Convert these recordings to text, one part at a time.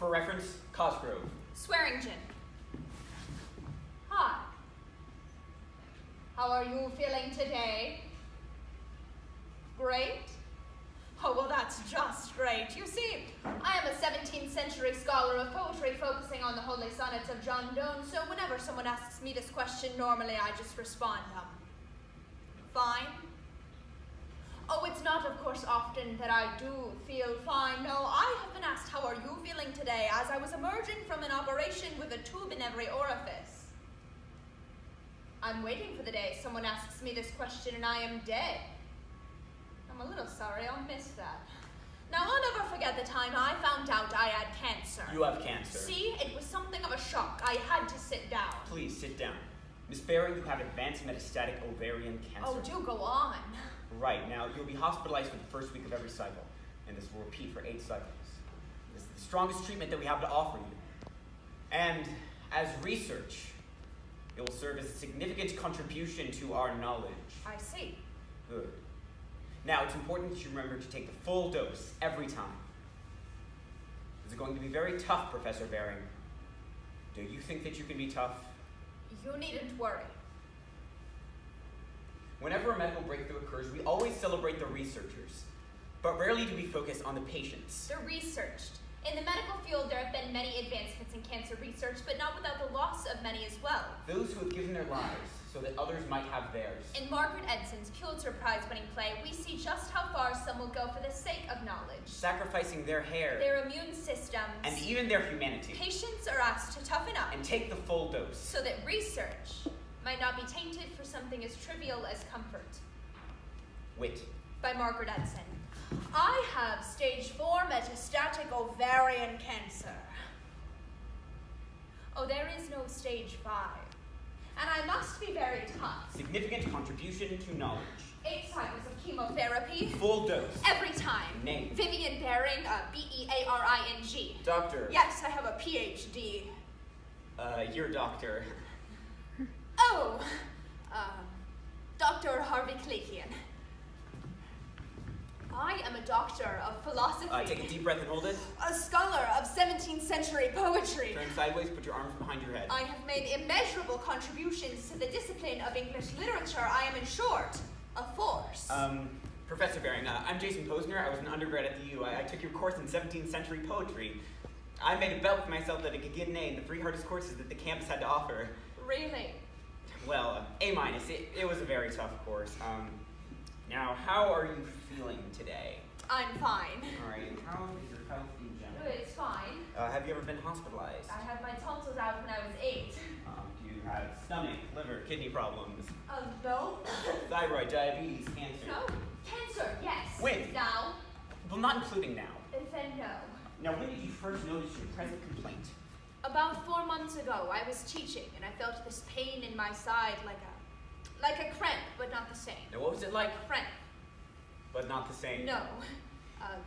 For reference, Cosgrove. Swearingen. Hi. How are you feeling today? Great? Oh, well, that's just great. You see, I am a 17th century scholar of poetry focusing on the holy sonnets of John Donne, so whenever someone asks me this question, normally I just respond, fine. Oh, it's not, of course, often that I do feel fine. No, I have been asked, how are you feeling today, as I was emerging from an operation with a tube in every orifice. I'm waiting for the day someone asks me this question and I am dead. I'm a little sorry, I'll miss that. Now, I'll never forget the time I found out I had cancer. You have cancer. See, it was something of a shock. I had to sit down. Please, sit down. Miss Baring, you have advanced metastatic ovarian cancer. Oh, do go on. Right, now you'll be hospitalized for the first week of every cycle, and this will repeat for 8 cycles. This is the strongest treatment that we have to offer you. And as research, it will serve as a significant contribution to our knowledge. I see. Good. Now, it's important that you remember to take the full dose every time. This is going to be very tough, Professor Baring. Do you think that you can be tough? You needn't worry. Whenever a medical breakthrough occurs, we always celebrate the researchers, but rarely do we focus on the patients. The researched. In the medical field, there have been many advancements in cancer research, but not without the loss of many as well. Those who have given their lives so that others might have theirs. In Margaret Edson's Pulitzer Prize-winning play, we see just how far some will go for the sake of knowledge. Sacrificing their hair. Their immune systems. And even their humanity. Patients are asked to toughen up. And take the full dose. So that research might not be tainted for something as trivial as comfort. WIT. By Margaret Edson. I have stage 4 metastatic ovarian cancer. Oh, there is no stage 5. And I must be very tough. Significant contribution to knowledge. 8 cycles of chemotherapy. Full dose. Every time. Name. Vivian Baring, B-E-A-R-I-N-G. Doctor. Yes, I have a PhD. Your doctor. Oh, Dr. Harvey Klekian. I am a doctor of philosophy. Take a deep breath and hold it. A scholar of 17th century poetry. Turn sideways, put your arms behind your head. I have made immeasurable contributions to the discipline of English literature. I am, in short, a force. Professor Baring, I'm Jason Posner. I was an undergrad at the U. I took your course in 17th century poetry. I made a bet with myself that I could get an A in the 3 hardest courses that the campus had to offer. Really? Well, A-. It was a very tough course. Now, how are you feeling today? I'm fine. All right, and how is your health in general? Good, it's fine. Have you ever been hospitalized? I had my tonsils out when I was 8. Do you have stomach, liver, kidney problems? No. Thyroid, diabetes, cancer? No. Cancer, yes. When? Now. Well, not including now. Then no. Now, when did you first notice your present complaint? About 4 months ago, I was teaching, and I felt this pain in my side like a cramp, but not the same. Now, what was it like? Cramp. But not the same. No.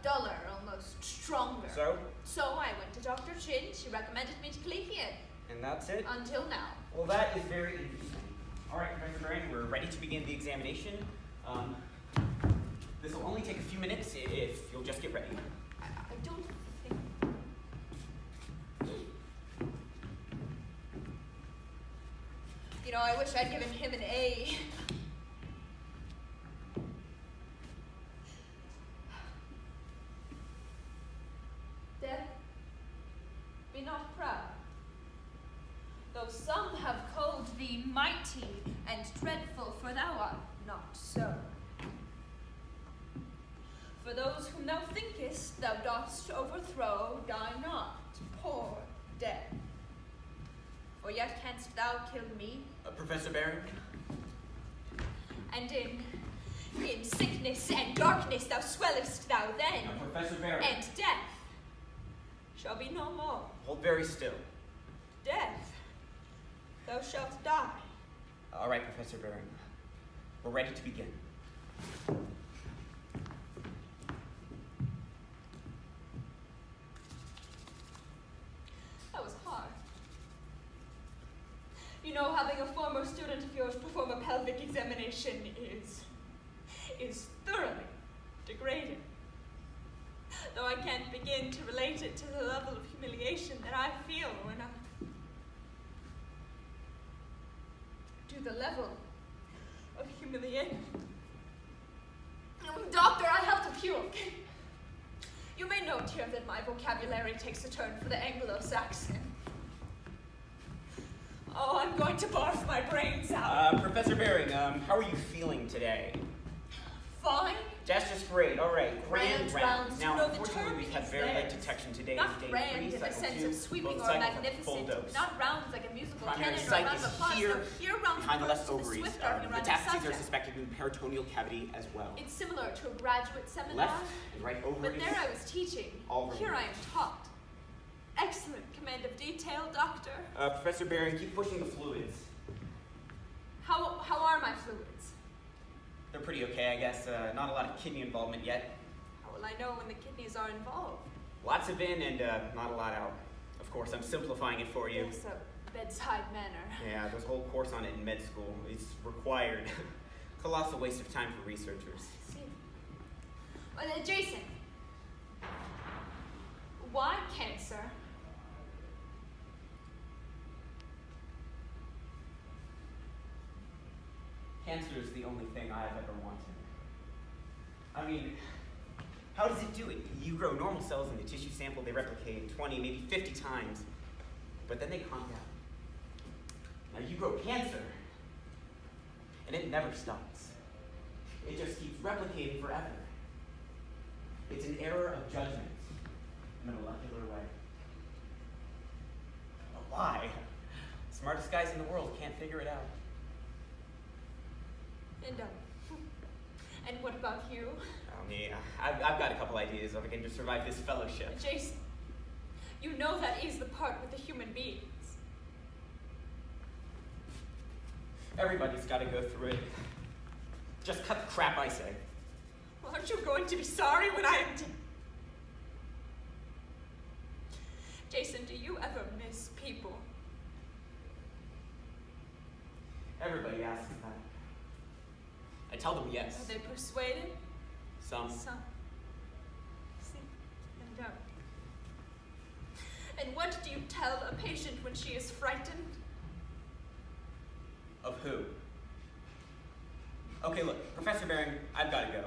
Duller, almost stronger. So? So I went to Dr. Chin. She recommended me to Klekian. And that's it? Until now. Well, that is very interesting. All right, Professor Baring, we're ready to begin the examination. This will only take a few minutes if you'll just get ready. I don't think... You know, I wish I'd given him an A. Death, be not proud. Though some have called thee mighty and dreadful, for thou art not so. For those whom thou thinkest thou dost overthrow, die not, poor death. For yet canst thou kill me. Professor Baring? And in sickness and darkness thou swellest thou then. Professor Baring. And death shall be no more. Hold very still. Death, thou shalt die. All right, Professor Baring. We're ready to begin. That was hard. You know, having a former student of yours perform a pelvic examination is thoroughly degrading. though I can't begin to relate it to the level of humiliation that I feel when I... To the level of humiliation. Doctor, I have to puke. You may note here that my vocabulary takes a turn for the Anglo-Saxon. Oh, I'm going to barf my brains out. Professor Baring, how are you feeling today? Fine. That's just great. All right, grand rounds. Now, You know, the unfortunately, term we've had is very there. late detection today. Not Day grand 3, in the cycle sense 2, of sweeping both or cycles have full magnificent. dose. Not rounds like a musical Primary cannon or site round is of applause. here. No, here rounds Behind the left burst in a ovaries. swift arcing around the Metastases are subject. suspected in the peritoneal cavity as well. It's similar to a graduate seminar. Left and right ovaries. But there I was teaching. All Here I am taught. Excellent command of detail, Doctor. Professor Baring, keep pushing the fluids. How are my fluids? They're pretty okay, I guess. Not a lot of kidney involvement yet. How will I know when the kidneys are involved? Lots of in and not a lot out. Of course, I'm simplifying it for you. There's a bedside manner. Yeah, there's a whole course on it in med school. It's required. Colossal waste of time for researchers. See. Well, Jason. Why cancer? Cancer is the only thing I've ever wanted. I mean, how does it do it? You grow normal cells in the tissue sample, they replicate 20, maybe 50 times, but then they calm down. Now you grow cancer, and it never stops. It just keeps replicating forever. It's an error of judgment in a molecular way. But why? Smartest guys in the world can't figure it out. And what about you? Oh, me. I've got a couple ideas if I can just survive this fellowship. Jason, you know that is the part with the human beings. Everybody's got to go through it. Just cut the crap, I say. Well, aren't you going to be sorry when I am dead? Jason, do you ever miss people? Everybody asks that. I tell them yes. Are they persuaded? Some. See, and don't. And what do you tell a patient when she is frightened? Of who? Okay, look, Professor Baring, I've got to go.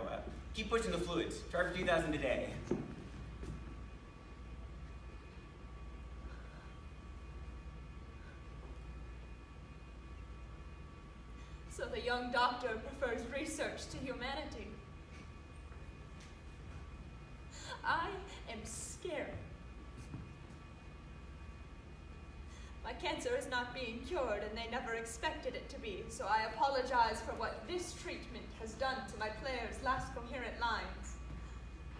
Keep pushing the fluids. Try for 2,000 a day. So the young doctor prefers research to humanity. I am scared. My cancer is not being cured, and they never expected it to be, so I apologize for what this treatment has done to my player's last coherent lines.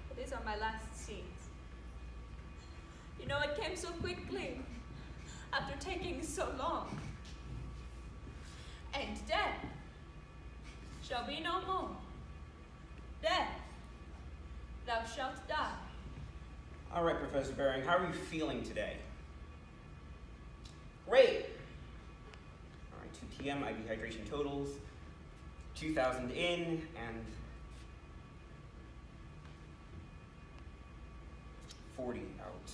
But these are my last scenes. You know, it came so quickly, after taking so long. And death shall be no more. Death, thou shalt die. All right, Professor Baring, how are you feeling today? Great. All right, 2 p.m. IV hydration totals, 2,000 in, and 40 out.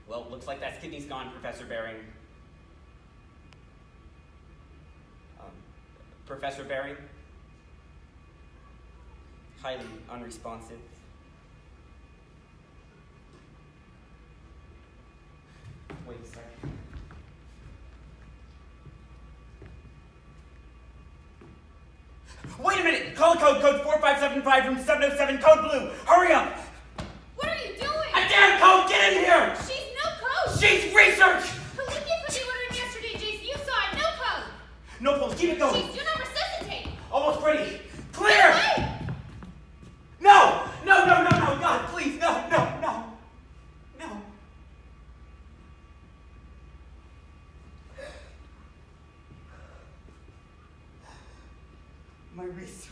Well, looks like that kidney's gone, Professor Baring. Professor Baring? Highly unresponsive. Wait a second. Wait a minute! Call code 4575 from 707, code blue! Hurry up! What are you doing? A damn code! Get in here! She's no code! She's research! Police put the order in yesterday, Jason. You saw it. No code! No pulse, keep it going! She's do not resuscitate! Almost ready! Clear! Wait! No! No, no, no, no! God, please, no, no, no! No. My research.